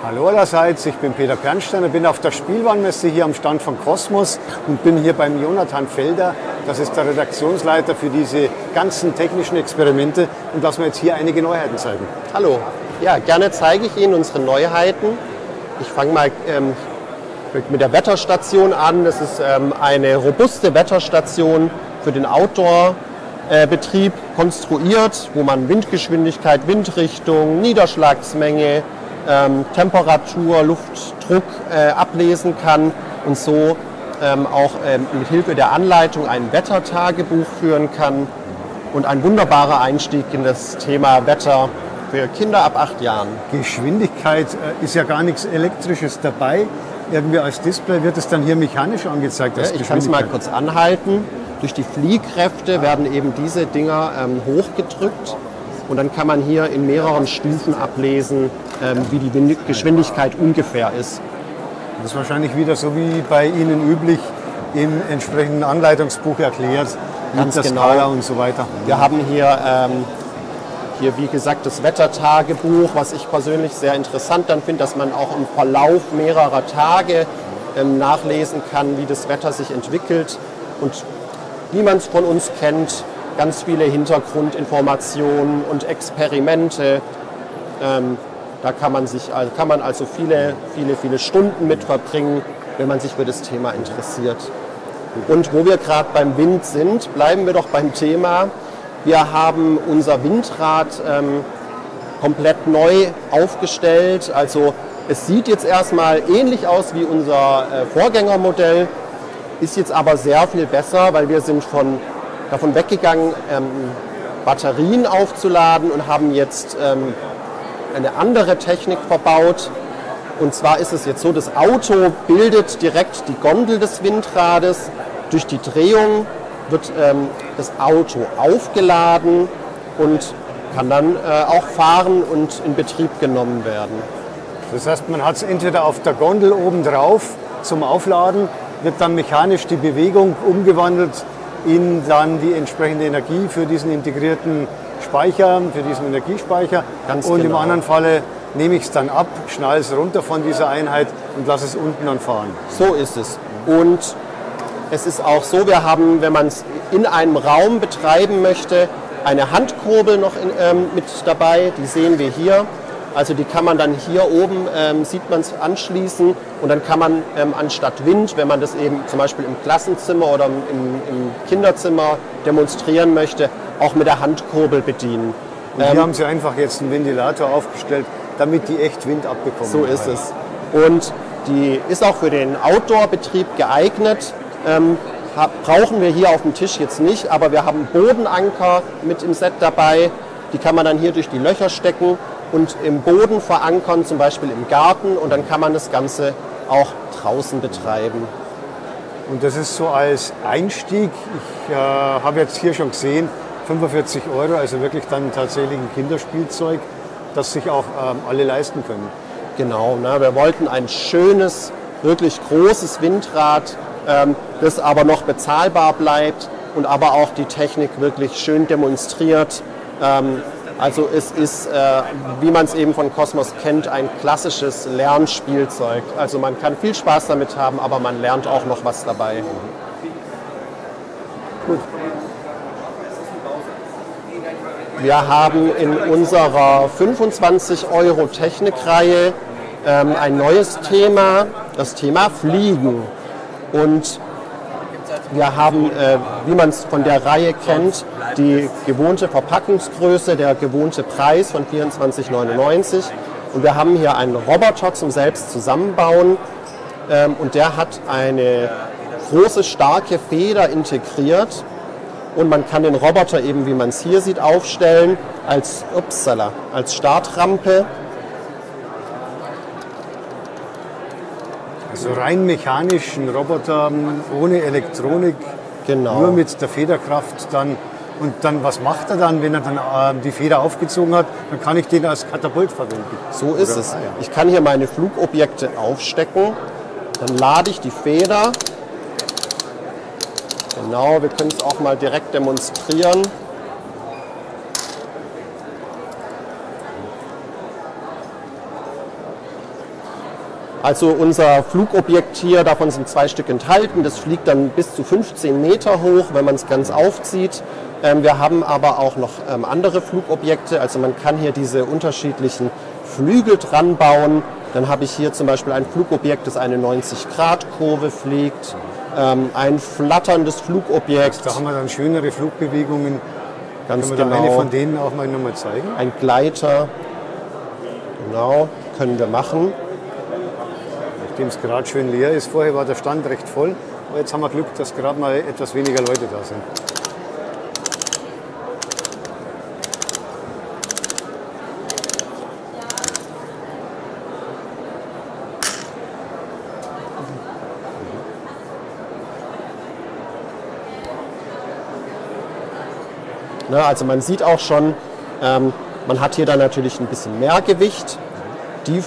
Hallo allerseits, ich bin Peter Pernsteiner, bin auf der Spielwarenmesse hier am Stand von Cosmos und bin hier beim Jonathan Felder. Das ist der Redaktionsleiter für diese ganzen technischen Experimente und lassen wir jetzt hier einige Neuheiten zeigen. Hallo, ja, gerne zeige ich Ihnen unsere Neuheiten. Ich fange mal mit der Wetterstation an. Das ist eine robuste Wetterstation für den Outdoor-Betrieb konstruiert, wo man Windgeschwindigkeit, Windrichtung, Niederschlagsmenge, Temperatur, Luftdruck ablesen kann und so auch mit Hilfe der Anleitung ein Wettertagebuch führen kann und ein wunderbarer Einstieg in das Thema Wetter für Kinder ab 8 Jahren. Geschwindigkeit ist ja gar nichts Elektrisches dabei. Irgendwie als Display wird es dann hier mechanisch angezeigt. Ja, ich kann es mal kurz anhalten. Durch die Fliehkräfte werden eben diese Dinger hochgedrückt. Und dann kann man hier in mehreren Stufen ablesen, wie die Geschwindigkeit ungefähr ist. Das ist wahrscheinlich wieder so wie bei Ihnen üblich im entsprechenden Anleitungsbuch erklärt, ganz mit der genau. Skala und so weiter. Wir haben hier, wie gesagt, das Wettertagebuch, was ich persönlich sehr interessant dann finde, dass man auch im Verlauf mehrerer Tage nachlesen kann, wie das Wetter sich entwickelt. Und wie man es von uns kennt, ganz viele Hintergrundinformationen und Experimente. Da kann man also viele Stunden mit verbringen, wenn man sich für das Thema interessiert. Und wo wir gerade beim Wind sind, bleiben wir doch beim Thema. Wir haben unser Windrad komplett neu aufgestellt. Also es sieht jetzt erstmal ähnlich aus wie unser Vorgängermodell, ist jetzt aber sehr viel besser, weil wir sind davon weggegangen, Batterien aufzuladen und haben jetzt eine andere Technik verbaut. Und zwar ist es jetzt so, das Auto bildet direkt die Gondel des Windrades. Durch die Drehung wird das Auto aufgeladen und kann dann auch fahren und in Betrieb genommen werden. Das heißt, man hat es entweder auf der Gondel oben drauf zum Aufladen, wird dann mechanisch die Bewegung umgewandelt in dann die entsprechende Energie für diesen integrierten Speicher, für diesen Energiespeicher. Ganz und genau. Im anderen Falle nehme ich es dann ab, schnalle es runter von dieser Einheit und lasse es unten dann fahren. So ist es. Und es ist auch so, wir haben, wenn man es in einem Raum betreiben möchte, eine Handkurbel noch mit dabei, die sehen wir hier. Also die kann man dann hier oben, sieht man es, anschließen und dann kann man anstatt Wind, wenn man das eben zum Beispiel im Klassenzimmer oder im Kinderzimmer demonstrieren möchte, auch mit der Handkurbel bedienen. Und hier haben Sie einfach jetzt einen Ventilator aufgestellt, damit die echt Wind abbekommen. So ist es. Und die ist auch für den Outdoor-Betrieb geeignet. Brauchen wir hier auf dem Tisch jetzt nicht, aber wir haben Bodenanker mit im Set dabei. Die kann man dann hier durch die Löcher stecken und im Boden verankern, zum Beispiel im Garten. Und dann kann man das Ganze auch draußen betreiben. Und das ist so als Einstieg. Ich habe jetzt hier schon gesehen, 45 €, also wirklich dann tatsächlich ein Kinderspielzeug, das sich auch alle leisten können. Genau, wir wollten ein schönes, wirklich großes Windrad, das aber noch bezahlbar bleibt und aber auch die Technik wirklich schön demonstriert. Also es ist, wie man es eben von Cosmos kennt, ein klassisches Lernspielzeug. Also man kann viel Spaß damit haben, aber man lernt auch noch was dabei. Gut. Wir haben in unserer 25 € Technikreihe ein neues Thema, das Thema Fliegen. Und wir haben, wie man es von der Reihe kennt, die gewohnte Verpackungsgröße, der gewohnte Preis von 24,99 €. Und wir haben hier einen Roboter zum selbst zusammenbauen und der hat eine große, starke Feder integriert. Und man kann den Roboter eben, wie man es hier sieht, aufstellen als Startrampe. Also rein mechanisch ein Roboter ohne Elektronik, Genau. nur mit der Federkraft dann. Und dann, was macht er dann, wenn er dann die Feder aufgezogen hat? Dann kann ich den als Katapult verwenden. So ist es. Ich kann hier meine Flugobjekte aufstecken, dann lade ich die Feder. Genau, wir können es auch mal direkt demonstrieren. Also unser Flugobjekt hier, davon sind 2 Stück enthalten. Das fliegt dann bis zu 15 Meter hoch, wenn man es ganz aufzieht. Wir haben aber auch noch andere Flugobjekte. Also man kann hier diese unterschiedlichen Flügel dran bauen. Dann habe ich hier zum Beispiel ein Flugobjekt, das eine 90-Grad-Kurve fliegt. Ein flatterndes Flugobjekt. Da haben wir dann schönere Flugbewegungen. Ganz Können wir genau. da eine von denen auch mal nochmal zeigen? Ein Gleiter. Genau, können wir machen. Nachdem es gerade schön leer ist. Vorher war der Stand recht voll. Aber jetzt haben wir Glück, dass gerade mal etwas weniger Leute da sind. Also man sieht auch schon, man hat hier dann natürlich ein bisschen mehr Gewicht. Die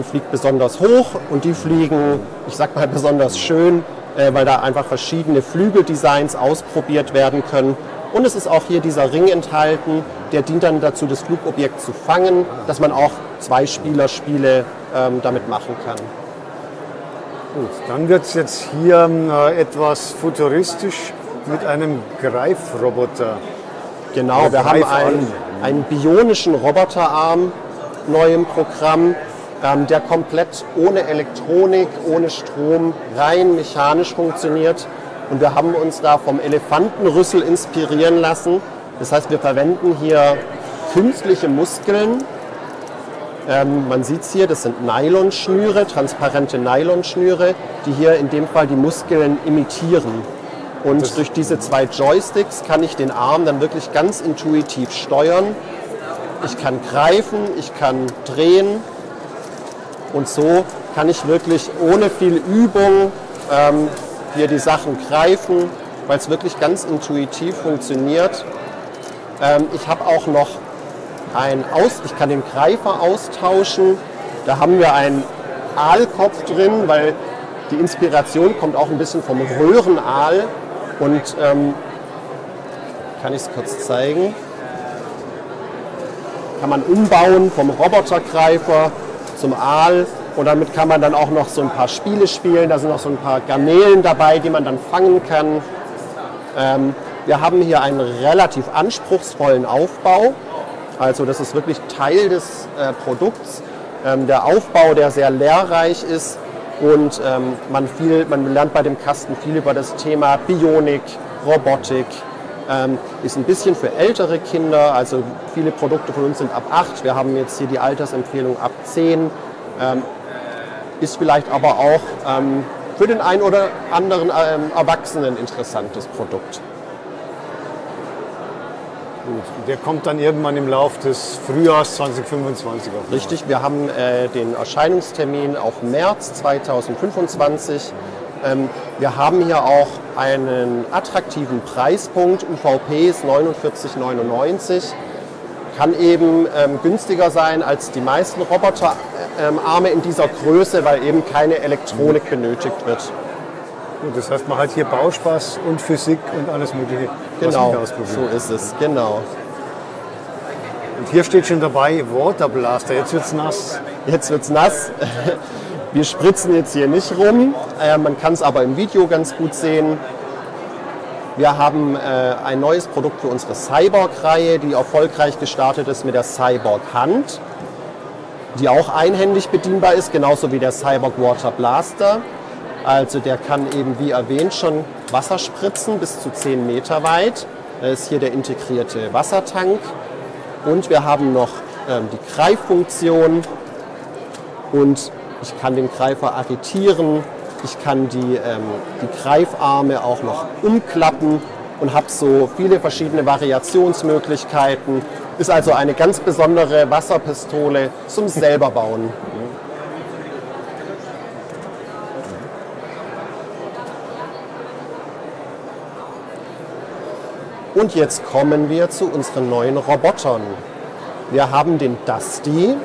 fliegt besonders hoch und die fliegen, ich sag mal, besonders schön, weil da einfach verschiedene Flügeldesigns ausprobiert werden können. Und es ist auch hier dieser Ring enthalten, der dient dann dazu, das Flugobjekt zu fangen, dass man auch Zwei-Spieler-Spiele damit machen kann. Gut, dann wird es jetzt hier etwas futuristisch mit einem Greifroboter. Genau, wir haben einen bionischen Roboterarm neu im Programm, der komplett ohne Elektronik, ohne Strom, rein mechanisch funktioniert. Und wir haben uns da vom Elefantenrüssel inspirieren lassen. Das heißt, wir verwenden hier künstliche Muskeln. Man sieht es hier, das sind Nylonschnüre, transparente Nylonschnüre, die hier in dem Fall die Muskeln imitieren. Und durch diese 2 Joysticks kann ich den Arm dann wirklich ganz intuitiv steuern. Ich kann greifen, ich kann drehen und so kann ich wirklich ohne viel Übung hier die Sachen greifen, weil es wirklich ganz intuitiv funktioniert. Ich habe auch noch ich kann den Greifer austauschen. Da haben wir einen Aalkopf drin, weil die Inspiration kommt auch ein bisschen vom Röhrenaal. Und kann ich es kurz zeigen? Kann man umbauen vom Robotergreifer zum Aal und damit kann man dann auch noch so ein paar Spiele spielen. Da sind noch so ein paar Garnelen dabei, die man dann fangen kann. Wir haben hier einen relativ anspruchsvollen Aufbau. Also das ist wirklich Teil des Produkts. Der Aufbau, der sehr lehrreich ist. Und man lernt bei dem Kasten viel über das Thema Bionik, Robotik. Ist ein bisschen für ältere Kinder, also viele Produkte von uns sind ab 8. Wir haben jetzt hier die Altersempfehlung ab 10. Ist vielleicht aber auch für den einen oder anderen Erwachsenen ein interessantes Produkt. Gut. Der kommt dann irgendwann im Laufe des Frühjahrs 2025 auf. Richtig, wir haben den Erscheinungstermin auf März 2025. Wir haben hier auch einen attraktiven Preispunkt. UVP ist 49,99. Kann eben günstiger sein als die meisten Roboterarme in dieser Größe, weil eben keine Elektronik benötigt wird. Gut, das heißt, man hat hier Bauspaß und Physik und alles Mögliche, was genau, wir ausprobieren. So ist es, genau. Und hier steht schon dabei Water Blaster. Jetzt wird es nass. Jetzt wird es nass. Wir spritzen jetzt hier nicht rum. Man kann es aber im Video ganz gut sehen. Wir haben ein neues Produkt für unsere Cyborg-Reihe, die erfolgreich gestartet ist mit der Cyborg Hand, die auch einhändig bedienbar ist, genauso wie der Cyborg Water Blaster. Also der kann eben, wie erwähnt, schon Wasser spritzen bis zu 10 Meter weit. Da ist hier der integrierte Wassertank. Und wir haben noch die Greiffunktion. Und ich kann den Greifer arretieren. Ich kann die Greifarme auch noch umklappen und habe so viele verschiedene Variationsmöglichkeiten. Ist also eine ganz besondere Wasserpistole zum Selberbauen. Und jetzt kommen wir zu unseren neuen Robotern. Wir haben den Dusty.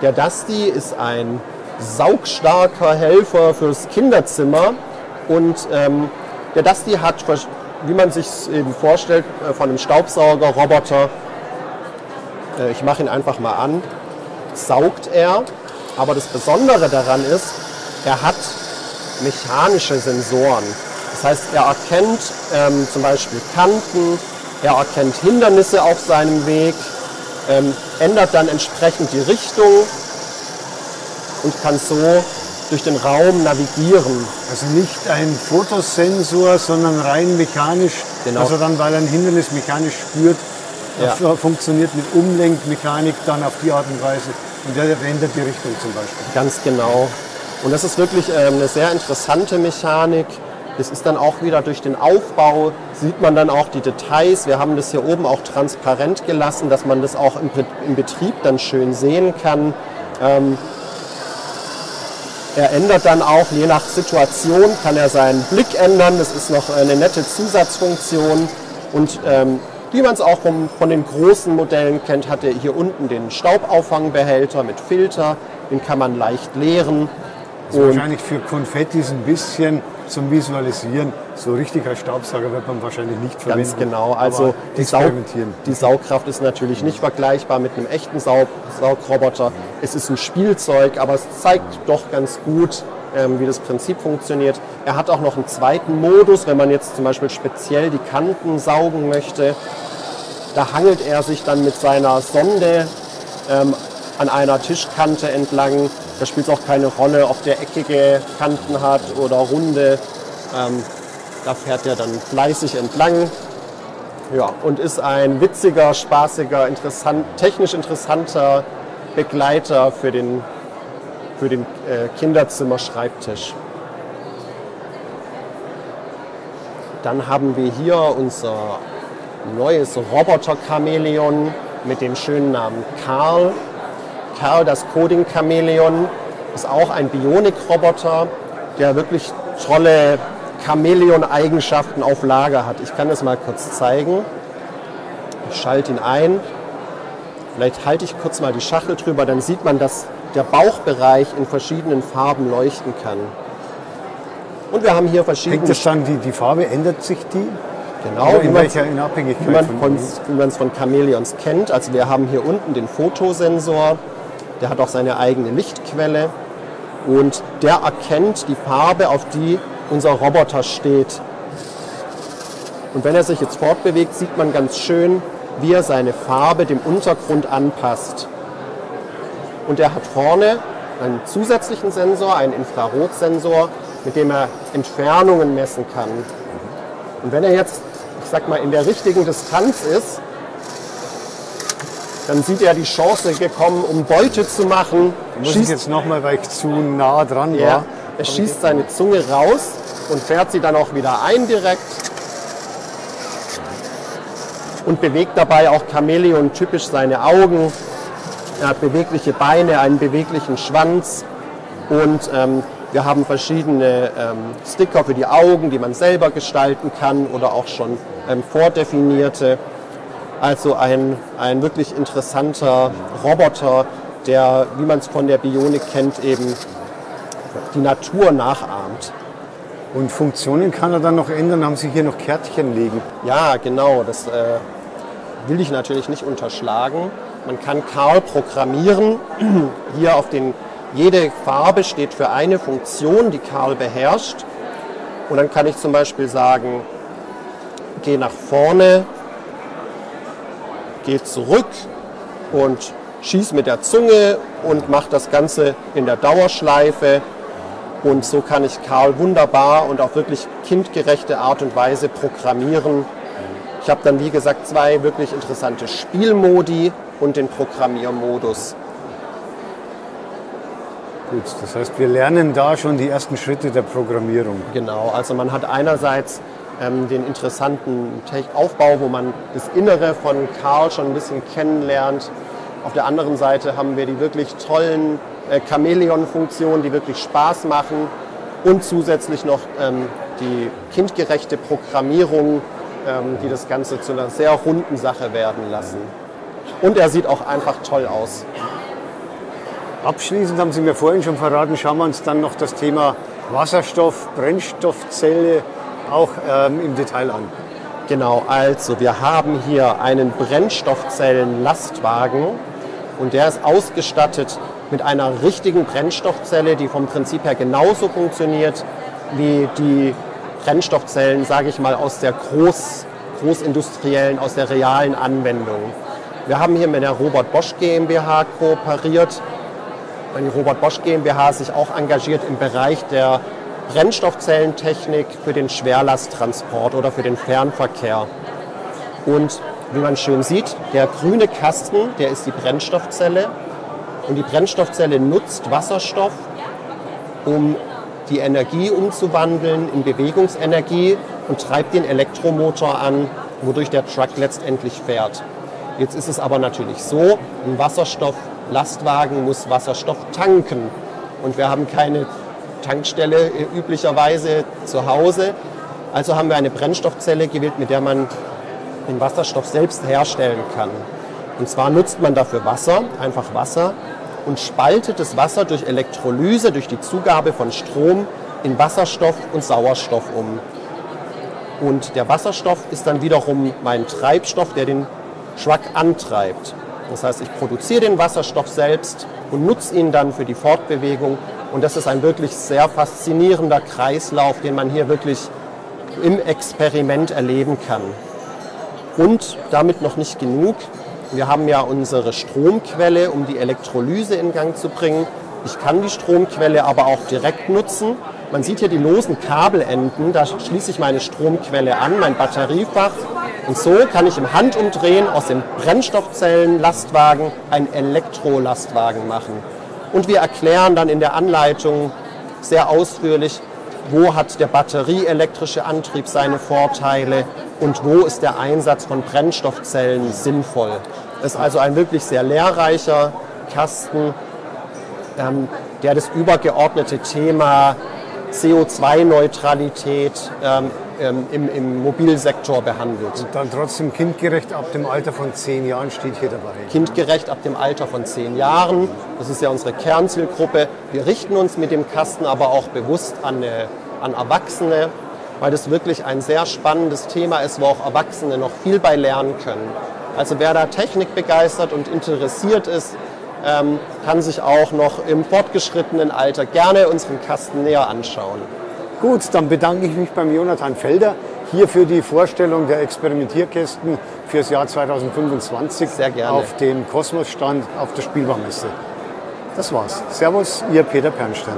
Der Dusty ist ein saugstarker Helfer fürs Kinderzimmer. Und der Dusty hat, wie man sich eben vorstellt, von einem Staubsaugerroboter, ich mache ihn einfach mal an, saugt er. Aber das Besondere daran ist, er hat mechanische Sensoren. Das heißt, er erkennt zum Beispiel Kanten, er erkennt Hindernisse auf seinem Weg, ändert dann entsprechend die Richtung und kann so durch den Raum navigieren. Also nicht ein Fotosensor, sondern rein mechanisch, Genau. also dann, weil er ein Hindernis mechanisch spürt, funktioniert mit Umlenkmechanik dann auf die Art und Weise und der ändert die Richtung zum Beispiel. Ganz genau. Und das ist wirklich eine sehr interessante Mechanik. Das ist dann auch wieder durch den Aufbau, sieht man dann auch die Details. Wir haben das hier oben auch transparent gelassen, dass man das auch im Betrieb dann schön sehen kann. Er ändert dann auch, je nach Situation, kann er seinen Blick ändern. Das ist noch eine nette Zusatzfunktion. Und wie man es auch von den großen Modellen kennt, hat er hier unten den Staubauffangbehälter mit Filter. Den kann man leicht leeren. Also wahrscheinlich für Konfettis ein bisschen zum Visualisieren. So richtig als Staubsauger wird man wahrscheinlich nicht verwenden. Ganz genau. Also die Saugkraft ist natürlich nicht vergleichbar mit einem echten Saugroboter. Es ist ein Spielzeug, aber es zeigt doch ganz gut, wie das Prinzip funktioniert. Er hat auch noch einen zweiten Modus, wenn man jetzt zum Beispiel speziell die Kanten saugen möchte. Da hangelt er sich dann mit seiner Sonde an einer Tischkante entlang. Da spielt es auch keine Rolle, ob der eckige Kanten hat oder runde. Da fährt er dann fleißig entlang. Ja, und ist ein witziger, spaßiger, technisch interessanter Begleiter für den Kinderzimmer-Schreibtisch. Dann haben wir hier unser neues Roboter-Chamäleon mit dem schönen Namen Karl. Karl, das Coding-Chamäleon, ist auch ein Bionik-Roboter, der wirklich tolle Chamäleon-Eigenschaften auf Lager hat. Ich kann das mal kurz zeigen. Ich schalte ihn ein. Vielleicht halte ich kurz mal die Schachtel drüber, dann sieht man, dass der Bauchbereich in verschiedenen Farben leuchten kann. Und wir haben hier verschiedene... Hängt das dann, die Farbe, ändert sich die? Genau, in welcher Abhängigkeit? Wie man es von Chamäleons kennt. Also wir haben hier unten den Fotosensor, der hat auch seine eigene Lichtquelle und der erkennt die Farbe, auf die unser Roboter steht. Und wenn er sich jetzt fortbewegt, sieht man ganz schön, wie er seine Farbe dem Untergrund anpasst. Und er hat vorne einen zusätzlichen Sensor, einen Infrarotsensor, mit dem er Entfernungen messen kann. Und wenn er jetzt, ich sag mal, in der richtigen Distanz ist, dann sieht er die Chance gekommen, um Beute zu machen. Muss ich jetzt nochmal, weil ich zu nah dran war. Ja, er schießt seine Zunge raus und fährt sie dann auch wieder ein direkt. Und bewegt dabei auch Chamäleon typisch seine Augen. Er hat bewegliche Beine, einen beweglichen Schwanz und wir haben verschiedene Sticker für die Augen, die man selber gestalten kann oder auch schon vordefinierte. Also ein wirklich interessanter Roboter, der, wie man es von der Bionik kennt, eben die Natur nachahmt. Und Funktionen kann er dann noch ändern? Haben Sie hier noch Kärtchen liegen? Ja, genau. Das will ich natürlich nicht unterschlagen. Man kann Karl programmieren. Hier jede Farbe steht für eine Funktion, die Karl beherrscht. Und dann kann ich zum Beispiel sagen, geh nach vorne, geh zurück und schieß mit der Zunge und mach das Ganze in der Dauerschleife. Und so kann ich Karl wunderbar und auf wirklich kindgerechte Art und Weise programmieren. Ich habe dann, wie gesagt, zwei wirklich interessante Spielmodi und den Programmiermodus. Gut, das heißt, wir lernen da schon die ersten Schritte der Programmierung. Genau, also man hat einerseits den interessanten Aufbau, wo man das Innere von Karl schon ein bisschen kennenlernt. Auf der anderen Seite haben wir die wirklich tollen Chamäleon-Funktionen, die wirklich Spaß machen und zusätzlich noch die kindgerechte Programmierung, die das Ganze zu einer sehr runden Sache werden lassen. Und er sieht auch einfach toll aus. Abschließend haben Sie mir vorhin schon verraten, schauen wir uns dann noch das Thema Wasserstoff, Brennstoffzelle auch im Detail an. Genau, also wir haben hier einen Brennstoffzellen-Lastwagen und der ist ausgestattet mit einer richtigen Brennstoffzelle, die vom Prinzip her genauso funktioniert wie die Brennstoffzellen, sage ich mal, aus der großindustriellen, aus der realen Anwendung. Wir haben hier mit der Robert Bosch GmbH kooperiert, weil die Robert Bosch GmbH sich auch engagiert im Bereich der Brennstoffzellentechnik für den Schwerlasttransport oder für den Fernverkehr. Und wie man schön sieht, der grüne Kasten, der ist die Brennstoffzelle. Und die Brennstoffzelle nutzt Wasserstoff, um die Energie umzuwandeln in Bewegungsenergie und treibt den Elektromotor an, wodurch der Truck letztendlich fährt. Jetzt ist es aber natürlich so, ein Wasserstoff-Lastwagen muss Wasserstoff tanken. Und wir haben keine Tankstelle üblicherweise zu Hause. Also haben wir eine Brennstoffzelle gewählt, mit der man den Wasserstoff selbst herstellen kann. Und zwar nutzt man dafür Wasser, einfach Wasser, und spaltet das Wasser durch Elektrolyse, durch die Zugabe von Strom in Wasserstoff und Sauerstoff um. Und der Wasserstoff ist dann wiederum mein Treibstoff, der den Truck antreibt. Das heißt, ich produziere den Wasserstoff selbst und nutze ihn dann für die Fortbewegung. Und das ist ein wirklich sehr faszinierender Kreislauf, den man hier wirklich im Experiment erleben kann. Und damit noch nicht genug. Wir haben ja unsere Stromquelle, um die Elektrolyse in Gang zu bringen. Ich kann die Stromquelle aber auch direkt nutzen. Man sieht hier die losen Kabelenden, da schließe ich meine Stromquelle an, mein Batteriefach. Und so kann ich im Handumdrehen aus dem Brennstoffzellenlastwagen einen Elektrolastwagen machen. Und wir erklären dann in der Anleitung sehr ausführlich, wo hat der batterieelektrische Antrieb seine Vorteile und wo ist der Einsatz von Brennstoffzellen sinnvoll. Das ist also ein wirklich sehr lehrreicher Kasten, der das übergeordnete Thema CO2-Neutralität im Mobilsektor behandelt. Und dann trotzdem kindgerecht ab dem Alter von 10 Jahren steht hier dabei. Kindgerecht ab dem Alter von 10 Jahren, das ist ja unsere Kernzielgruppe. Wir richten uns mit dem Kasten aber auch bewusst an Erwachsene, weil das wirklich ein sehr spannendes Thema ist, wo auch Erwachsene noch viel bei lernen können. Also wer da technikbegeistert und interessiert ist, kann sich auch noch im fortgeschrittenen Alter gerne unseren Kasten näher anschauen. Gut, dann bedanke ich mich beim Jonathan Felder hier für die Vorstellung der Experimentierkästen fürs Jahr 2025. Sehr gerne. Auf dem Kosmos-Stand auf der Spielbaumesse. Das war's. Servus, Ihr Peter Pernsteiner.